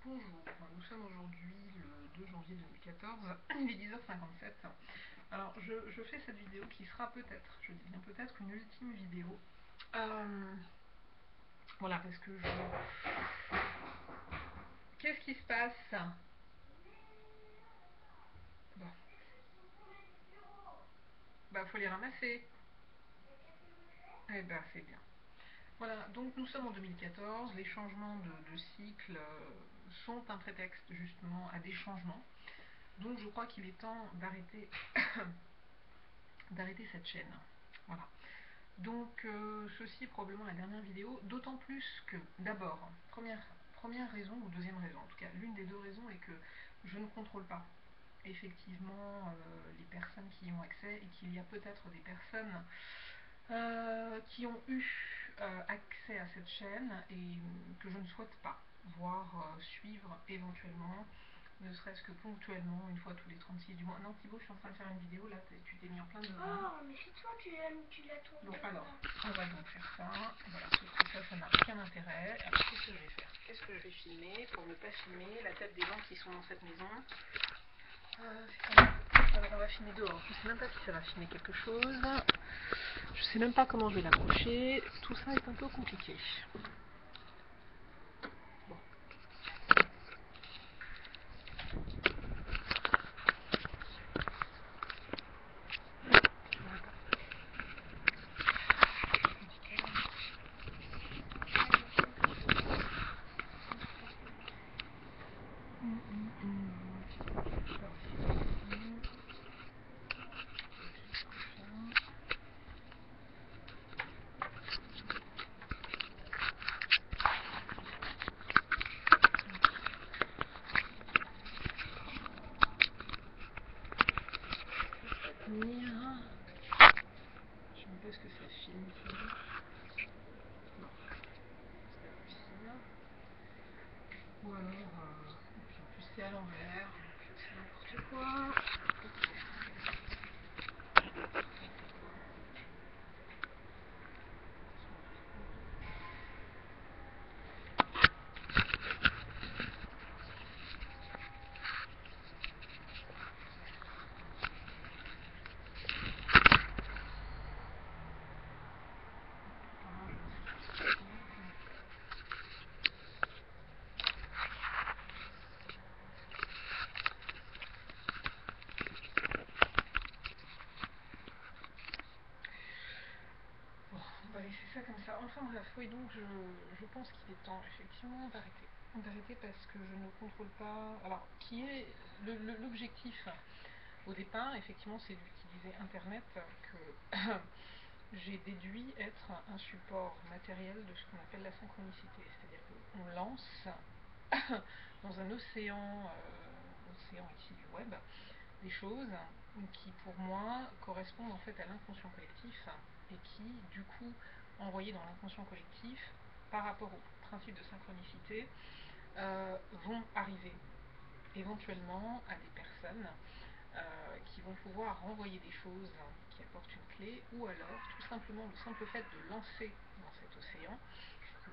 Bonjour, nous sommes aujourd'hui le 2 janvier 2014, il est 10h57. Alors je fais cette vidéo qui sera peut-être, je dis bien peut-être, une ultime vidéo. Voilà, parce que je... Qu'est-ce qui se passe? Bon. Bah faut les ramasser. Eh ben c'est bien. Voilà, donc nous sommes en 2014, les changements de cycle sont un prétexte justement à des changements. Donc je crois qu'il est temps d'arrêter d'arrêter cette chaîne. Voilà. Donc ceci est probablement la dernière vidéo, d'autant plus que, d'abord, première raison, ou deuxième raison, en tout cas l'une des deux raisons est que je ne contrôle pas effectivement les personnes qui y ont accès, et qu'il y a peut-être des personnes qui ont eu accès à cette chaîne et que je ne souhaite pas voir suivre éventuellement, ne serait-ce que ponctuellement, une fois tous les 36 du mois. Non Thibaut, je suis en train de faire une vidéo, là tu t'es mis en plein dedans. Oh, mais c'est toi, tu l'as tourné. Bon alors, on va donc faire ça, voilà, sauf que ça n'a aucun intérêt. Alors qu'est-ce que je vais faire? Qu'est-ce que je vais filmer pour ne pas filmer la tête des gens qui sont dans cette maison? Alors on va filmer dehors, je ne sais même pas si ça va filmer quelque chose. Je sais même pas comment je vais l'accrocher, tout ça est un peu compliqué. Bon. Je ne sais pas ce que ça filme. Non, c'est pas possible. Ou alors, et puis en plus c'est à l'envers, donc c'est n'importe quoi. On va laisser ça comme ça. Enfin bref, oui, donc je pense qu'il est temps effectivement d'arrêter parce que je ne contrôle pas. Alors, qui est l'objectif au départ, effectivement, c'est d'utiliser Internet que j'ai déduit être un support matériel de ce qu'on appelle la synchronicité. C'est-à-dire qu'on lance dans un océan ici du web des choses qui pour moi correspondent en fait à l'inconscient collectif et qui du coup envoyées dans l'inconscient collectif par rapport au principe de synchronicité vont arriver éventuellement à des personnes qui vont pouvoir renvoyer des choses qui apportent une clé, ou alors tout simplement le simple fait de lancer dans cet océan, que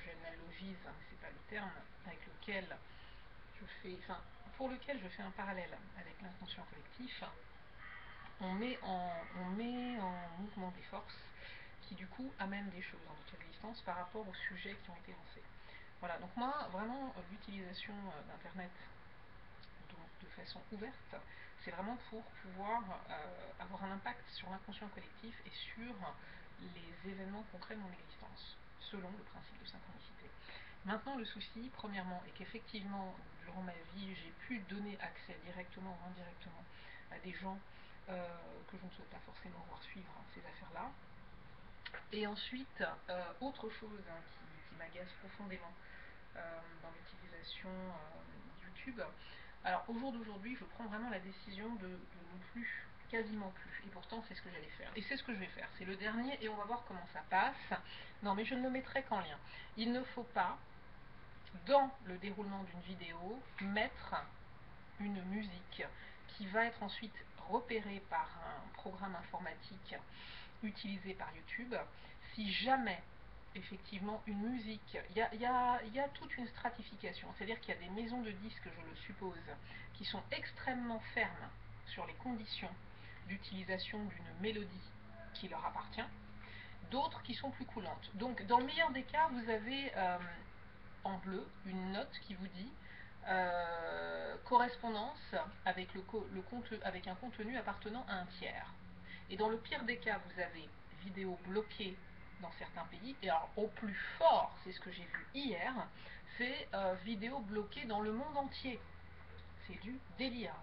j'analogise, hein, c'est pas le terme avec lequel je fais, enfin pour lequel je fais un parallèle avec l'inconscient collectif, on met en mouvement des forces qui du coup amènent des choses dans notre existence par rapport aux sujets qui ont été lancés. Voilà, donc moi vraiment l'utilisation d'internet de façon ouverte, c'est vraiment pour pouvoir avoir un impact sur l'inconscient collectif et sur les événements concrets de mon existence, selon le principe de synchronicité. Maintenant, le souci, premièrement, est qu'effectivement, durant ma vie, j'ai pu donner accès directement ou indirectement à des gens que je ne souhaite pas forcément voir suivre ces affaires-là. Et ensuite, autre chose qui m'agace profondément dans l'utilisation YouTube. Alors au jour d'aujourd'hui, je prends vraiment la décision de ne plus, quasiment plus. Et pourtant, c'est ce que j'allais faire. Et c'est ce que je vais faire. C'est le dernier et on va voir comment ça passe. Non, mais je ne le mettrai qu'en lien. Il ne faut pas, dans le déroulement d'une vidéo, mettre une musique qui va être ensuite repérée par un programme informatique utilisé par YouTube. Si jamais effectivement une musique. Il y a toute une stratification, c'est-à-dire qu'il y a des maisons de disques, je le suppose, qui sont extrêmement fermes sur les conditions d'utilisation d'une mélodie qui leur appartient, d'autres qui sont plus coulantes. Donc dans le meilleur des cas, vous avez en bleu une note qui vous dit correspondance avec, avec un contenu appartenant à un tiers. Et dans le pire des cas, vous avez vidéo bloquée dans certains pays, et alors au plus fort, c'est ce que j'ai vu hier, c'est vidéo bloquée dans le monde entier. C'est du délire.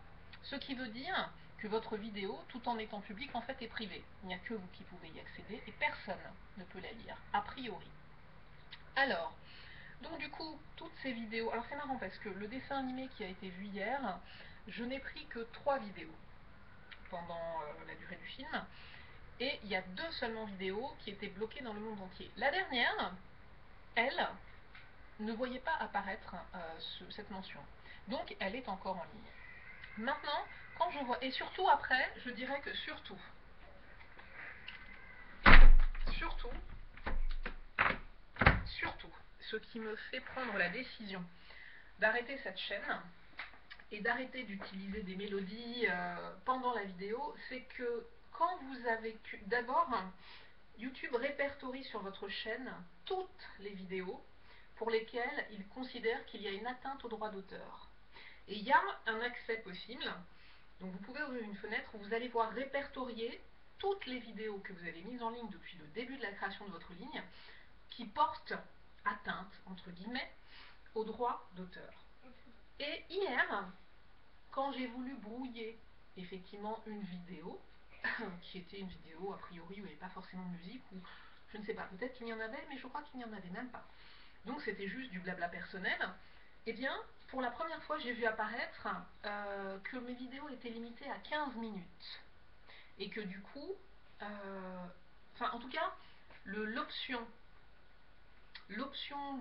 Ce qui veut dire que votre vidéo, tout en étant publique, en fait est privée. Il n'y a que vous qui pouvez y accéder et personne ne peut la lire, a priori. Alors, donc du coup, toutes ces vidéos... Alors c'est marrant parce que le dessin animé qui a été vu hier, je n'ai pris que 3 vidéos pendant la durée du film, et il y a 2 seulement vidéos qui étaient bloquées dans le monde entier. La dernière, elle, ne voyait pas apparaître cette mention. Donc elle est encore en ligne. Maintenant, quand je vois... Et surtout après, je dirais que surtout, ce qui me fait prendre la décision d'arrêter cette chaîne et d'arrêter d'utiliser des mélodies pendant la vidéo, c'est que quand vous avez... D'abord, YouTube répertorie sur votre chaîne toutes les vidéos pour lesquelles il considère qu'il y a une atteinte au droit d'auteur. Et il y a un accès possible, donc vous pouvez ouvrir une fenêtre où vous allez voir répertorier toutes les vidéos que vous avez mises en ligne depuis le début de la création de votre ligne qui portent atteinte, entre guillemets, au droit d'auteur. Et hier, quand j'ai voulu brouiller effectivement une vidéo, qui était une vidéo a priori où il n'y avait pas forcément de musique, ou je ne sais pas, peut-être qu'il y en avait, mais je crois qu'il n'y en avait même pas. Donc c'était juste du blabla personnel. Eh bien, pour la première fois, j'ai vu apparaître que mes vidéos étaient limitées à 15 minutes. Et que du coup, enfin en tout cas, l'option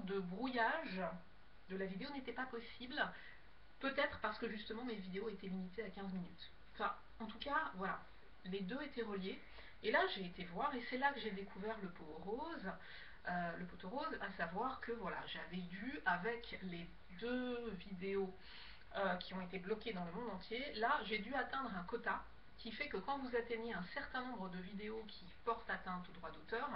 de brouillage de la vidéo n'était pas possible, peut-être parce que justement mes vidéos étaient limitées à 15 minutes. Enfin, en tout cas, voilà, les deux étaient reliés. Et là, j'ai été voir, et c'est là que j'ai découvert le pot rose, à savoir que voilà, j'avais dû, avec les 2 vidéos qui ont été bloquées dans le monde entier, là, j'ai dû atteindre un quota qui fait que quand vous atteignez un certain nombre de vidéos qui portent atteinte au droit d'auteur,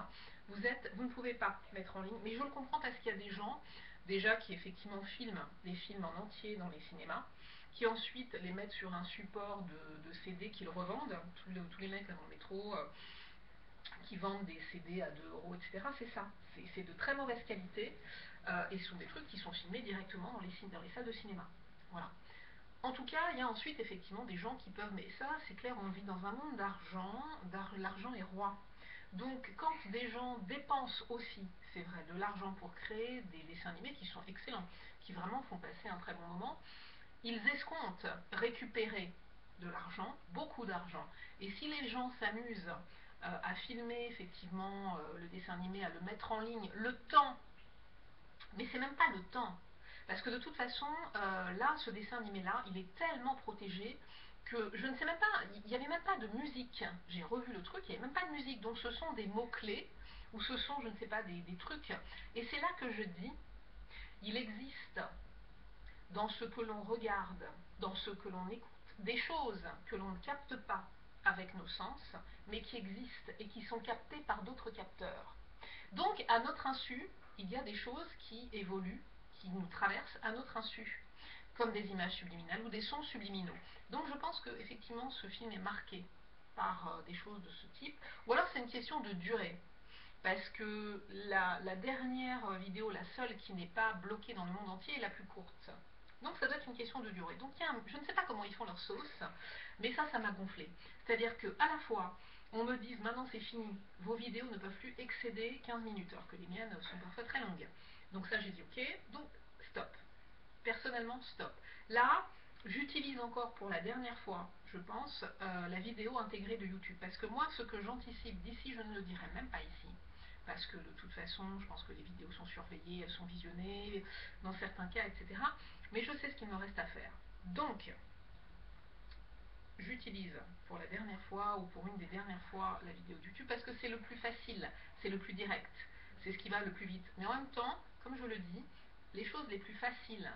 vous ne pouvez pas mettre en ligne. Mais je le comprends parce qu'il y a des gens, déjà, qui effectivement filment des films en entier dans les cinémas, qui ensuite les mettent sur un support de CD qu'ils revendent. Tous les mecs là dans le métro qui vendent des CD à 2 euros, etc. C'est ça. C'est de très mauvaise qualité et ce sont des trucs qui sont filmés directement dans les salles de cinéma. Voilà. En tout cas, il y a ensuite effectivement des gens qui peuvent, mais ça c'est clair, on vit dans un monde d'argent, l'argent est roi. Donc quand des gens dépensent aussi, c'est vrai, de l'argent pour créer des dessins animés qui sont excellents, qui vraiment font passer un très bon moment, ils escomptent récupérer de l'argent, beaucoup d'argent. Et si les gens s'amusent à filmer effectivement le dessin animé, à le mettre en ligne, le temps, mais c'est même pas le temps, parce que de toute façon, là, ce dessin animé-là, il est tellement protégé que je ne sais même pas, il n'y avait même pas de musique. J'ai revu le truc, il n'y avait même pas de musique. Donc ce sont des mots-clés, ou ce sont, je ne sais pas, des trucs. Et c'est là que je dis, il existe dans ce que l'on regarde, dans ce que l'on écoute, des choses que l'on ne capte pas avec nos sens, mais qui existent et qui sont captées par d'autres capteurs. Donc, à notre insu, il y a des choses qui évoluent, qui nous traversent à notre insu, comme des images subliminales ou des sons subliminaux. Donc, je pense que effectivement, ce film est marqué par des choses de ce type, ou alors c'est une question de durée. Parce que la dernière vidéo, la seule qui n'est pas bloquée dans le monde entier, est la plus courte. Donc ça doit être une question de durée. Donc je ne sais pas comment ils font leur sauce, mais ça m'a gonflé. C'est-à-dire que à la fois, on me dise maintenant c'est fini, vos vidéos ne peuvent plus excéder 15 minutes, alors que les miennes sont parfois très longues. Donc ça j'ai dit ok, donc stop. Personnellement stop. Là, j'utilise encore pour la dernière fois, je pense, la vidéo intégrée de YouTube. Parce que moi, ce que j'anticipe d'ici, je ne le dirai même pas ici. Parce que de toute façon, je pense que les vidéos sont surveillées, elles sont visionnées, dans certains cas, etc. Mais je sais ce qu'il me reste à faire. Donc, j'utilise pour la dernière fois ou pour une des dernières fois la vidéo de YouTube parce que c'est le plus facile, c'est le plus direct. c'est ce qui va le plus vite. Mais en même temps, comme je le dis, les choses les plus faciles,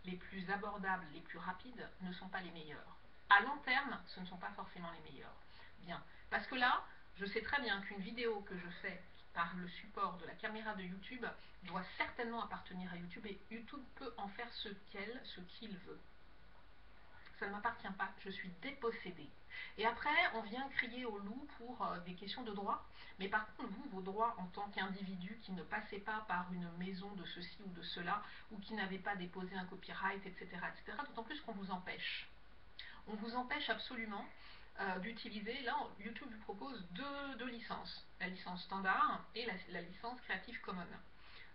les plus abordables, les plus rapides ne sont pas les meilleures. À long terme, ce ne sont pas forcément les meilleures. Bien, parce que là, je sais très bien qu'une vidéo que je fais par le support de la caméra de YouTube doit certainement appartenir à YouTube et YouTube peut en faire ce qu'il veut. Ça ne m'appartient pas, je suis dépossédée. Et après, on vient crier au loup pour des questions de droit. Mais par contre, vous, vos droits en tant qu'individu qui ne passez pas par une maison de ceci ou de cela, ou qui n'avez pas déposé un copyright, etc., etc., d'autant plus qu'on vous empêche. On vous empêche absolument d'utiliser, là, YouTube vous propose deux licences. La licence standard et la licence Creative Commons.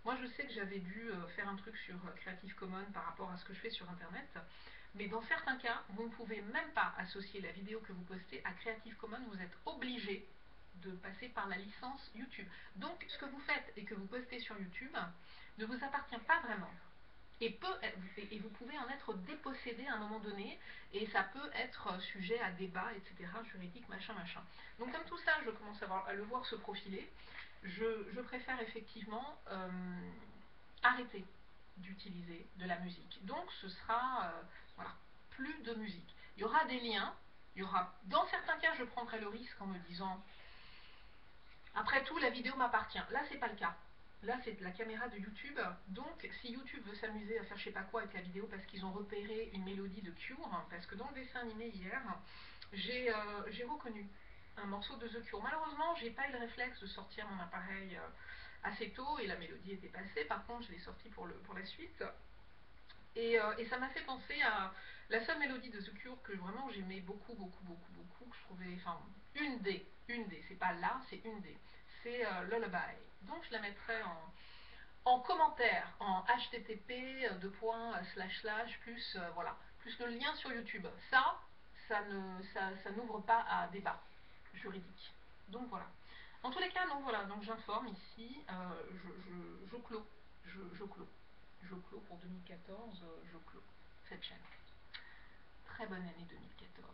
Moi, je sais que j'avais dû faire un truc sur Creative Commons par rapport à ce que je fais sur Internet, mais dans certains cas, vous ne pouvez même pas associer la vidéo que vous postez à Creative Commons, vous êtes obligé de passer par la licence YouTube. Donc, ce que vous faites et que vous postez sur YouTube ne vous appartient pas vraiment. Et vous pouvez en être dépossédé à un moment donné, et ça peut être sujet à débat, etc., juridique, machin, machin. Donc comme tout ça, je commence à le voir se profiler, je préfère effectivement arrêter d'utiliser de la musique. Donc ce sera, voilà, plus de musique. Il y aura des liens, dans certains cas, je prendrai le risque en me disant, après tout, la vidéo m'appartient. Là, c'est pas le cas. Là, c'est de la caméra de YouTube. Donc, si YouTube veut s'amuser à faire je sais pas quoi avec la vidéo parce qu'ils ont repéré une mélodie de Cure, parce que dans le dessin animé hier, j'ai reconnu un morceau de The Cure. Malheureusement, j'ai pas eu le réflexe de sortir mon appareil assez tôt et la mélodie était passée. Par contre, je l'ai sortie pour la suite. Et ça m'a fait penser à la seule mélodie de The Cure que vraiment j'aimais beaucoup, beaucoup, beaucoup, beaucoup, que je trouvais, enfin, une des, c'est pas là, c'est une des, c'est Lullaby. Donc je la mettrai en commentaire, en http plus, voilà, plus le lien sur YouTube. Ça n'ouvre pas à débat juridique. Donc voilà. En tous les cas, donc voilà, donc j'informe ici, je clôt, je clôt. Je clôt pour 2014, je clôt cette chaîne. Très bonne année 2014.